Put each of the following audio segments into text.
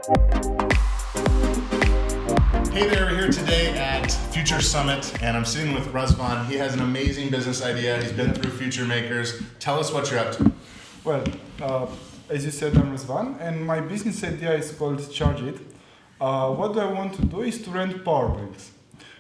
Hey there, we're here today at Future Summit, and I'm sitting with Razvan. He has an amazing business idea. He's been through Future Makers. Tell us what you're up to. Well, as you said, I'm Razvan, and my business idea is called Charge It. What I want to do is to rent power banks.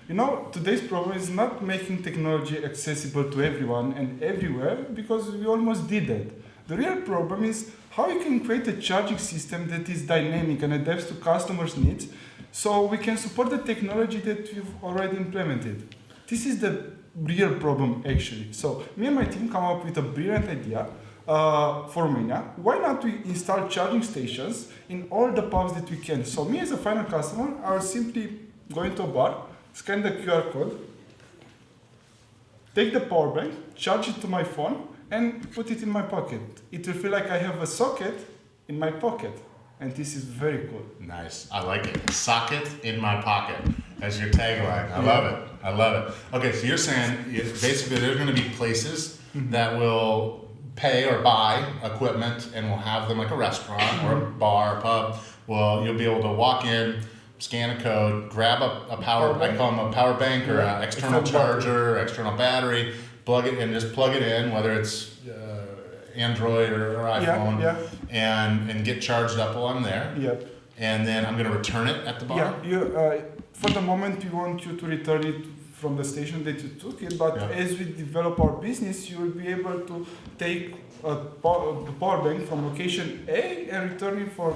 You know, today's problem is not making technology accessible to everyone and everywhere, because we almost did that. The real problem is how you can create a charging system that is dynamic and adapts to customers' needs, so we can support the technology that we've already implemented. This is the real problem, actually. So me and my team come up with a brilliant idea for Romania. Why not we install charging stations in all the pubs that we can? So me as a final customer, I will simply go into a bar, scan the QR code, take the power bank, charge it to my phone, and put it in my pocket. It will feel like I have a socket in my pocket. And this is very cool. Nice. I like it. Socket in my pocket. That's your tagline. I love it. I love it. Okay, so you're saying basically there's going to be places that will pay or buy equipment and will have them like a restaurant or a bar, pub. Well, you'll be able to walk in, scan a code, grab a power I call them a power bank or an external charger, external battery, plug it in, just plug it in, whether it's Android or iPhone, and get charged up while I'm there. Yep. And then I'm going to return it at the bar. Yeah. For the moment, we want you to return it from the station that you took it, but as we develop our business, you will be able to take the power bank from location A and return it for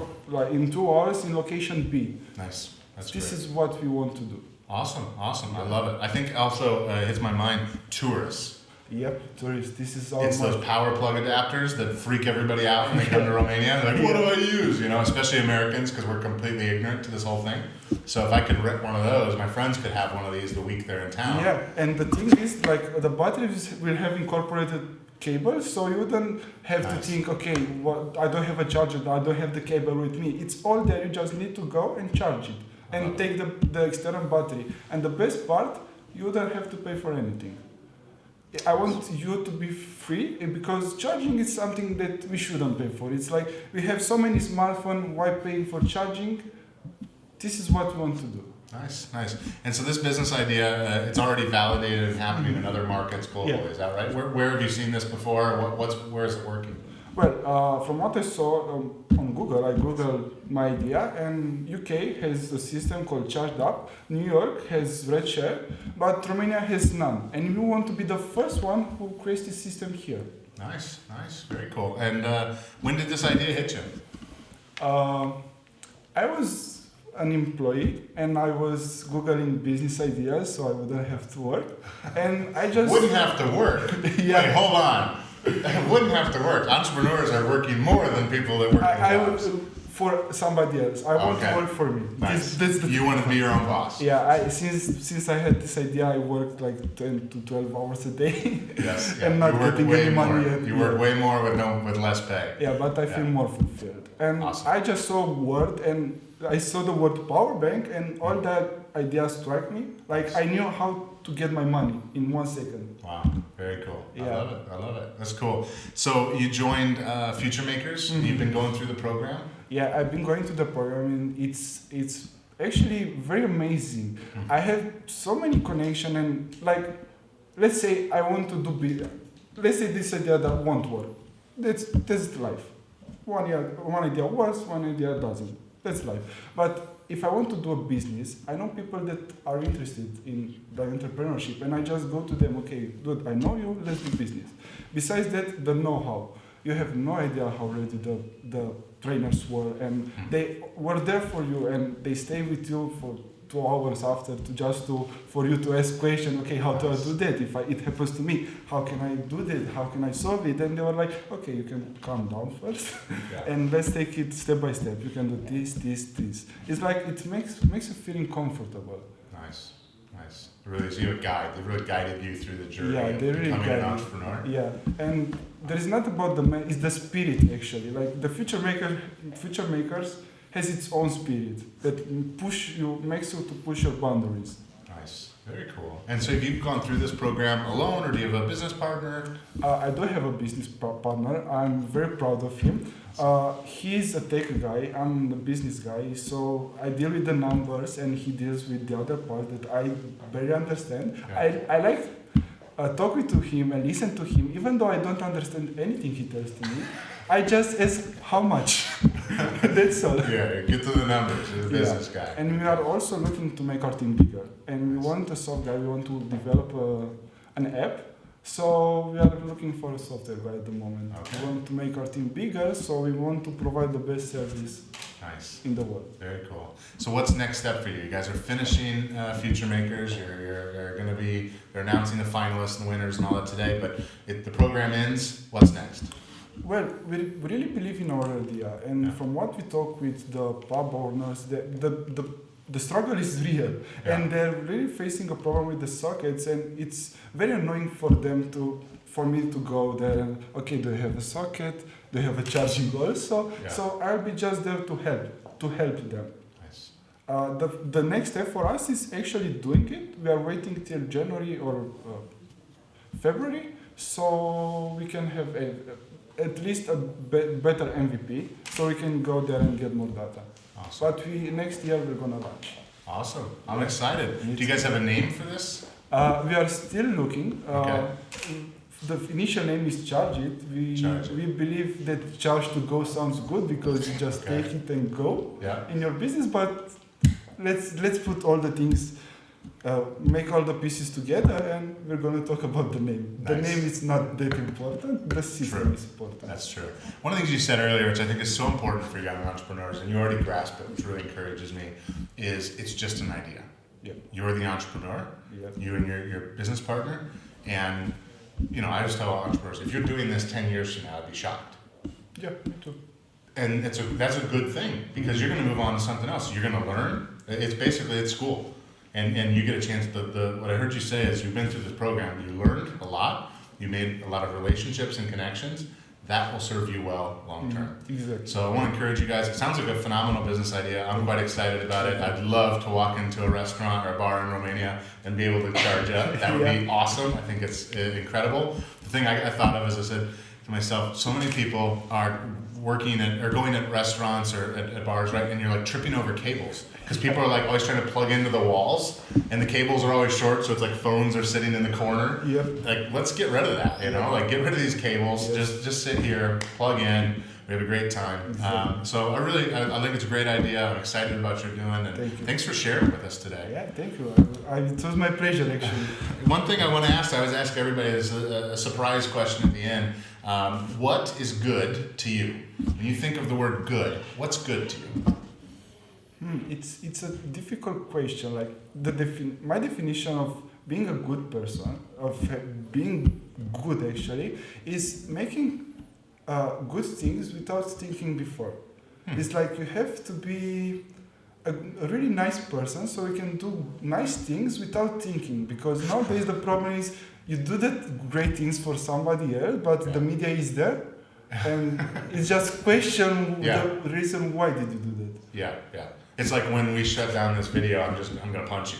in 2 hours in location B. Nice. That's This great. is what we want to do. Awesome. I love it. I think also hits my mind, tourists. Yep, tourists. This is all. It's those power plug adapters that freak everybody out when they come to Romania. They're like, what do I use? You know, especially Americans, because we're completely ignorant to this whole thing. So if I could rent one of those, my friends could have one of these the week they're in town. Yeah, and the thing is, like, the batteries will have incorporated cables, so you wouldn't have to think, okay, I don't have a charger, I don't have the cable with me. It's all there. You just need to go and charge it and take the external battery. And the best part, you don't have to pay for anything. I want you to be free, because charging is something that we shouldn't pay for. It's like we have so many smartphones, why paying for charging? This is what we want to do. Nice. And so this business idea, it's already validated and happening in other markets globally. Is that right? Where have you seen this before? Where is it working? Well, from what I saw on Google, I googled my idea, and UK has a system called Charged Up, New York has Red Share, but Romania has none. And we want to be the first one who creates this system here. Nice, very cool. And when did this idea hit you? I was an employee, and I was googling business ideas so I wouldn't have to work. And I just wouldn't have to work. Yeah. Wait, hold on. Wouldn't have to work. Entrepreneurs are working more than people that work in jobs. For somebody else. I want to work for me. Nice. That's the you want to be your own boss. Yeah, since I had this idea, I worked like 10 to 12 hours a day. Yes. And not getting any money yet. You work way more with less pay. Yeah, but I feel more fulfilled. And I just saw word, and I saw the word power bank, and all that idea struck me. Like, I knew how to get my money in 1 second. Wow, very cool. Yeah. I love it. That's cool. So you joined Future Makers. You've been going through the program. Yeah, I've been going to the program, and it's actually very amazing. I have so many connections, and like, let's say I want to do let's say this idea that won't work. That's life. One idea works, one idea doesn't. That's life. But if I want to do a business, I know people that are interested in the entrepreneurship, and I just go to them, okay, dude, I know you, let's do business. Besides that, the know-how. You have no idea how ready the trainers were, and they were there for you, and they stay with you for 2 hours after for you to ask questions. Okay, how do I do that? If it happens to me, how can I do that? How can I solve it? And they were like, okay, you can calm down first, and let's take it step by step. You can do this. It's like it makes you feeling comfortable. Nice. Really, so you have a guide. They really guided you through the journey of they really becoming an guided entrepreneur. Yeah, and there is not about it's the spirit actually. Like the Future Makers has its own spirit that makes you to push your boundaries. Very cool. And so have you gone through this program alone, or do you have a business partner? I do have a business partner. I'm very proud of him. He's a tech guy, I'm the business guy, so I deal with the numbers and he deals with the other part that I barely understand. Yeah. I like talking to him and listen to him, even though I don't understand anything he tells to me. I just ask how much. That's all. Yeah, get to the numbers. You're the business guy. And we are also looking to make our team bigger. And we want a software, we want to develop an app. So we are looking for a software guy at the moment. Okay. We want to make our team bigger, so we want to provide the best service Nice. in the world. Very cool. So what's next step for you? You guys are finishing Future Makers. You're going to be, they're announcing the finalists and winners and all that today, but if the program ends, what's next? Well, we really believe in our idea, and from what we talk with the pub owners, the struggle is real, and they're really facing a problem with the sockets, and it's very annoying for me to go there and, okay, do you have a socket? Do you have a charging also? Yeah. So I'll be just there to help them. Nice. The next step for us is actually doing it. We are waiting till January or February, so we can have at least a better MVP, so we can go there and get more data. Awesome. But next year we're gonna launch. Awesome. I'm excited. Do you guys have a name for this? We are still looking. Okay. The initial name is Charge It. We believe that Charge to Go sounds good because you just take it and go in your business. But let's put all the things, make all the pieces together, and we're going to talk about the name. Nice. The name is not that important. The system is important. That's true. One of the things you said earlier, which I think is so important for young entrepreneurs, and you already grasped it, which really encourages me, is it's just an idea. Yeah. You're the entrepreneur. Yeah. You and your business partner, and I always tell entrepreneurs, if you're doing this 10 years from now, I'd be shocked. Yeah, me too. And that's a good thing, because you're going to move on to something else. You're going to learn. It's school. And you get a chance, what I heard you say is you've been through this program, you learned a lot, you made a lot of relationships and connections, that will serve you well long term. Exactly. So I want to encourage you guys, it sounds like a phenomenal business idea, I'm quite excited about it. I'd love to walk into a restaurant or a bar in Romania and be able to charge up, that would be awesome, I think it's incredible. The thing I thought of is I said to myself, so many people are working or going at restaurants or at bars, right? And you're like tripping over cables because people are like always trying to plug into the walls, and the cables are always short, so it's like phones are sitting in the corner. Yep. Like, let's get rid of that, Like, get rid of these cables. Yes. Just sit here, plug in. We have a great time. So I think it's a great idea. I'm excited about what you're doing, and thanks for sharing with us today. Yeah, thank you. It was my pleasure, actually. One thing I want to ask, I always ask everybody, is a surprise question at the end. What is good to you? When you think of the word good, what's good to you? It's a difficult question. Like my definition of being a good person, of being good actually, is making good things without thinking before. It's like you have to be a really nice person so you can do nice things without thinking, because nowadays the problem is you do that great things for somebody else, but the media is there and it's just question the reason why did you do that. Yeah. It's like when we shut down this video, I'm gonna punch you.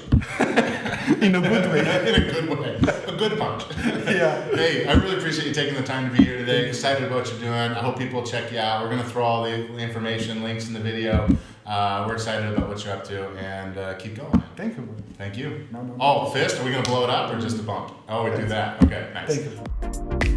In a good way. In a good way. A good punch. Yeah. Hey, I really appreciate you taking the time to be here today. Excited about what you're doing. I hope people check you out. We're gonna throw all the information, links in the video. We're excited about what you're up to, and keep going. Thank you. Thank you. No. Oh, fist? Are we gonna blow it up or just a bump? Oh, we do that. Okay, nice. Thank you.